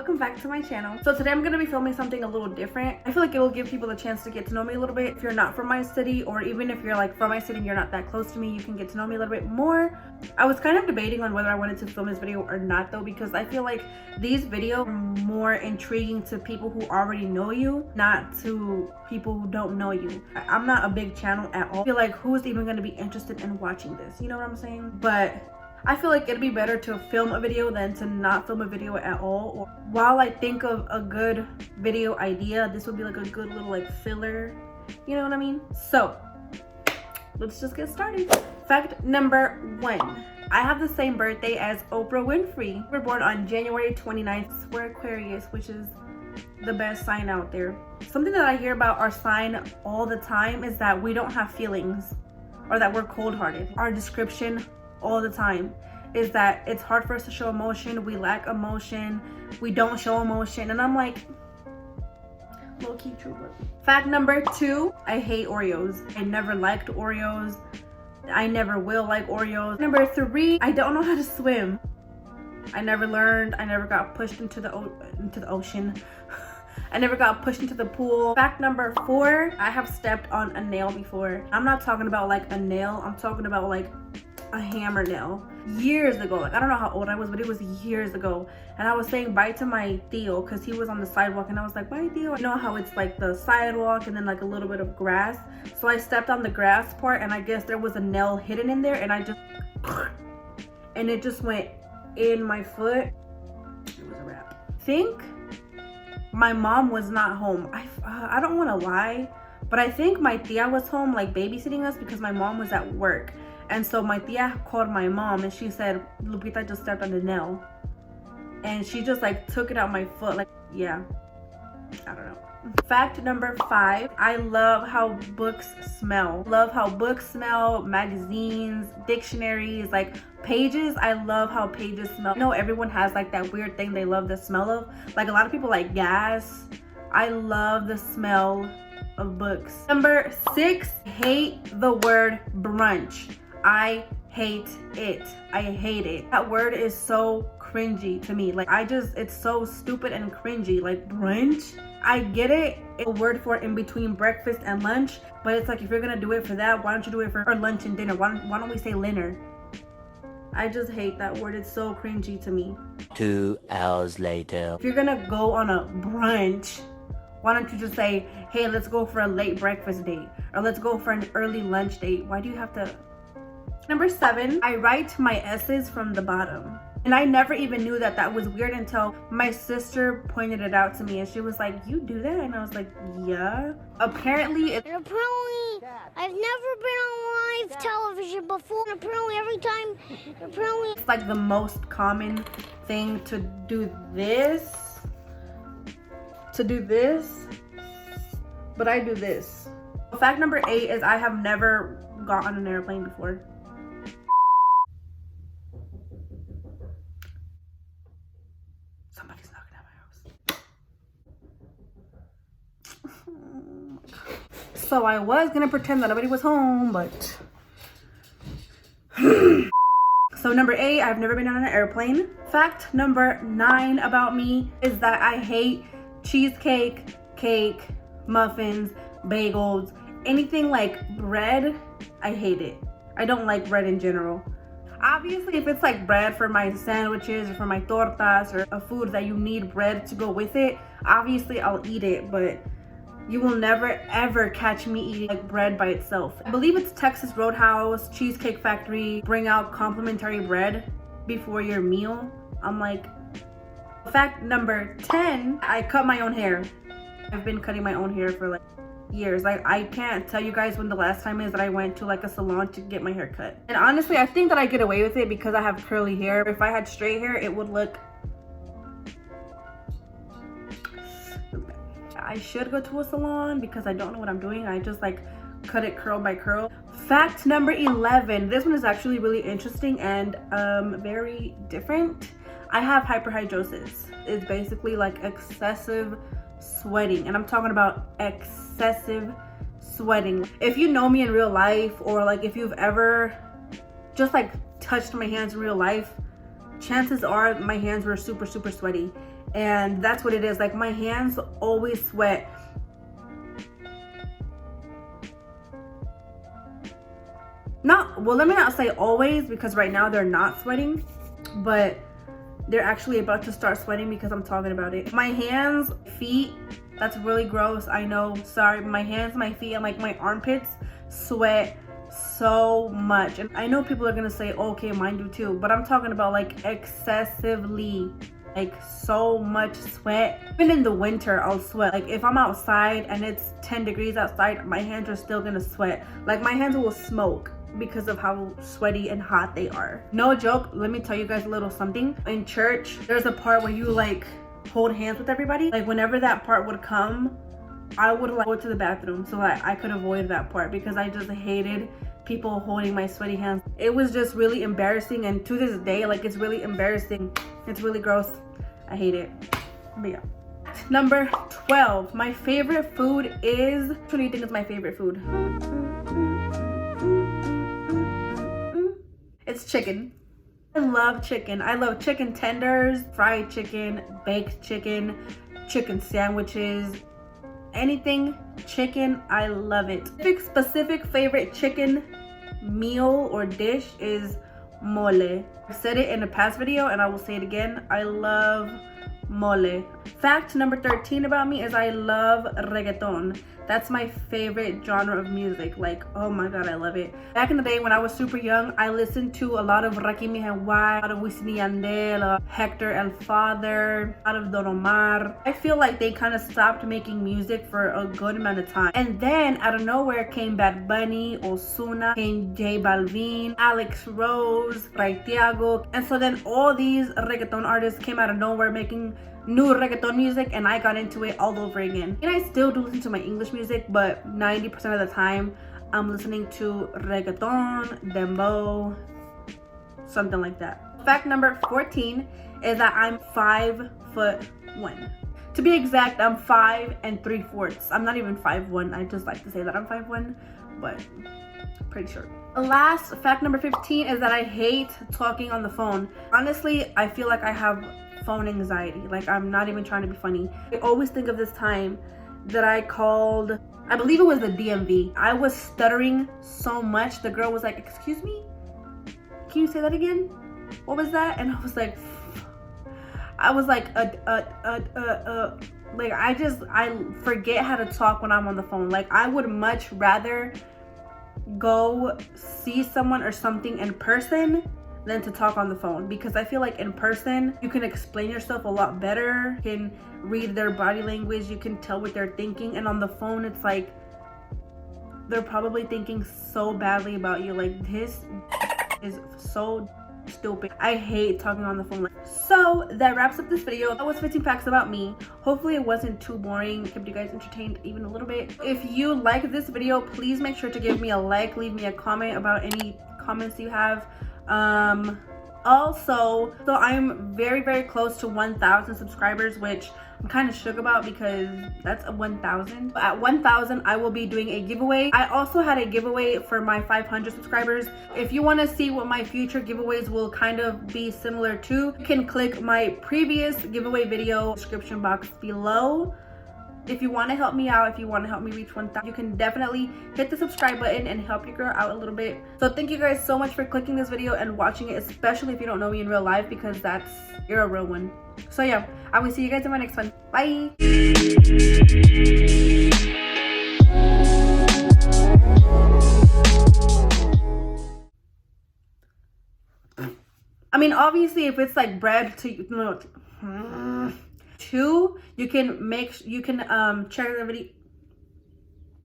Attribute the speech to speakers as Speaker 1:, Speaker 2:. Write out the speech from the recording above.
Speaker 1: welcome back to my channel. So today I'm going to be filming something a little different. I feel like it will give people a chance to get to know me a little bit. If you're not from my city, or even if you're like from my city and you're not that close to me, you can get to know me a little bit more. I was kind of debating on whether I wanted to film this video or not though, because I feel like these videos are more intriguing to people who already know you, not to people who don't know you. I'm not a big channel at all. I feel like who's even going to be interested in watching this, you know what I'm saying? But I feel like it'd be better to film a video than to not film a video at all. Or while I think of a good video idea, this would be like a good little like filler, you know what I mean? So let's just get started. Fact number 1, I have the same birthday as Oprah Winfrey. We're born on January 29th. We're Aquarius, which is the best sign out there. Something that I hear about our sign all the time is that we don't have feelings, or that we're cold-hearted. Our description all the time is that it's hard for us to show emotion, we lack emotion, we don't show emotion, and I'm like, low-key true. Fact number 2, I hate Oreos. I never liked Oreos. I never will like Oreos. Number 3, I don't know how to swim. I never learned. I never got pushed into the ocean. I never got pushed into the pool. Fact number 4, I have stepped on a nail before. I'm not talking about like a nail, I'm talking about like a hammer nail. Years ago, like I don't know how old I was, but it was years ago, and I was saying bye to my Theo because he was on the sidewalk, and I was like, bye Theo. You know how it's like the sidewalk and then like a little bit of grass, so I stepped on the grass part, and I guess there was a nail hidden in there, and I just and it just went in my foot. It was a wrap. I think my mom was not home. I don't want to lie, but I think my tia was home like babysitting us because my mom was at work. And so my tia called my mom and she said, Lupita just stepped on the nail. And she just like took it out my foot. Like, yeah, I don't know. Fact number 5, I love how books smell. Love how books smell, magazines, dictionaries, like pages. I love how pages smell. I know everyone has like that weird thing they love the smell of. Like a lot of people like gas. I love the smell of books. Number 6, hate the word brunch. I hate it. I hate it. That word is so cringy to me. Like it's so stupid and cringy. Like brunch, I get it. It's a word for in between breakfast and lunch, but it's like if you're gonna do it for that, why don't you do it for lunch and dinner? Why don't we say dinner? I just hate that word. It's so cringy to me.
Speaker 2: 2 hours later.
Speaker 1: If you're gonna go on a brunch, why don't you just say, hey, let's go for a late breakfast date, or let's go for an early lunch date? Why do you have to? Number 7, I write my S's from the bottom. And I never even knew that that was weird until my sister pointed it out to me, and she was like, you do that? And I was like, yeah. Apparently,
Speaker 3: I've never been on live television before. Apparently every time,
Speaker 1: it's like the most common thing to do this, but I do this. Fact number 8 is I have never got on an airplane before. Somebody's knocking at my house. So I was gonna pretend that nobody was home, but so number 8, I've never been on an airplane. Fact number 9 about me is that I hate cheesecake, cake, muffins, bagels, anything like bread. I hate it. I don't like bread in general. Obviously, if it's like bread for my sandwiches or for my tortas or a food that you need bread to go with it, obviously I'll eat it, but you will never ever catch me eating like bread by itself. I believe it's Texas Roadhouse, Cheesecake Factory, bring out complimentary bread before your meal. I'm like, fact number 10, I cut my own hair. I've been cutting my own hair for like years. Like I can't tell you guys when the last time is that I went to like a salon to get my hair cut. And honestly, I think that I get away with it because I have curly hair. If I had straight hair, it would look... I should go to a salon because I don't know what I'm doing. I just like cut it curl by curl. Fact number 11. This one is actually really interesting and very different. I have hyperhidrosis. It's basically like excessive sweating, and I'm talking about excessive sweating. If you know me in real life, or like if you've ever just like touched my hands in real life, chances are my hands were super sweaty. and that's what it is. Like my hands always sweat. Let me not say always, because right now they're not sweating, but they're actually about to start sweating because I'm talking about it. My hands, feet, that's really gross, I know, sorry. My hands, my feet, and like my armpits sweat so much. And I know people are gonna say, okay, mine do too, but I'm talking about like excessively, like so much sweat. Even in the winter, I'll sweat. Like if I'm outside and it's 10 degrees outside, my hands are still gonna sweat. Like my hands will smoke because of how sweaty and hot they are. No joke, let me tell you guys a little something. In church, there's a part where you like hold hands with everybody. Like whenever that part would come, I would like go to the bathroom so that I could avoid that part, because I just hated people holding my sweaty hands. It was just really embarrassing, and to this day, like it's really embarrassing. It's really gross. I hate it. But yeah. Number 12, my favorite food is, what do you think is my favorite food? It's chicken. I love chicken. I love chicken tenders, fried chicken, baked chicken, chicken sandwiches, anything chicken. I love it. Specific favorite chicken meal or dish is mole. I've said it in a past video and I will say it again. I love mole. Fact number 13 about me is I love reggaeton. That's my favorite genre of music. Like, oh my god, I love it. Back in the day when I was super young, I listened to a lot of Rakim y Hawaii, a lot of Wisin y Yandel, Hector El Father, a lot of Don Omar. I feel like they kind of stopped making music for a good amount of time. And then out of nowhere came Bad Bunny, Ozuna, came J Balvin, Alex Rose, Ray Tiago. And so then all these reggaeton artists came out of nowhere making new reggaeton music, and I got into it all over again. And I still do listen to my English music, but 90% of the time I'm listening to reggaeton, dembow, something like that. Fact number 14 is that I'm 5'1". To be exact, I'm 5 3/4. I'm not even 5'1". I just like to say that I'm 5'1", but pretty short. Last fact number 15 is that I hate talking on the phone. Honestly, I feel like I have phone anxiety. Like, I'm not even trying to be funny. I always think of this time that I called, I believe it was the DMV. I was stuttering so much. The girl was like, excuse me, can you say that again? What was that? And I was like like I forget how to talk when I'm on the phone. Like, I would much rather go see someone or something in person than to talk on the phone, because I feel like in person you can explain yourself a lot better, you can read their body language, you can tell what they're thinking. And on the phone, it's like they're probably thinking so badly about you. Like, this is so stupid. I hate talking on the phone. So that wraps up this video. That was 15 facts about me. Hopefully it wasn't too boring, kept you guys entertained even a little bit. If you like this video, please make sure to give me a like, leave me a comment about any comments you have. Also, so I'm very close to 1,000 subscribers, which I'm kind of shook about because that's a 1,000. At 1,000 I will be doing a giveaway. I also had a giveaway for my 500 subscribers. If you want to see what my future giveaways will kind of be similar to, you can click my previous giveaway video description box below. If you want to help me out, if you want to help me reach 1,000, you can definitely hit the subscribe button and help your girl out a little bit. So thank you guys so much for clicking this video and watching it, especially if you don't know me in real life, because you're a real one. So yeah, I will see you guys in my next one. Bye. I mean, obviously, if it's like bread to, you can check the video.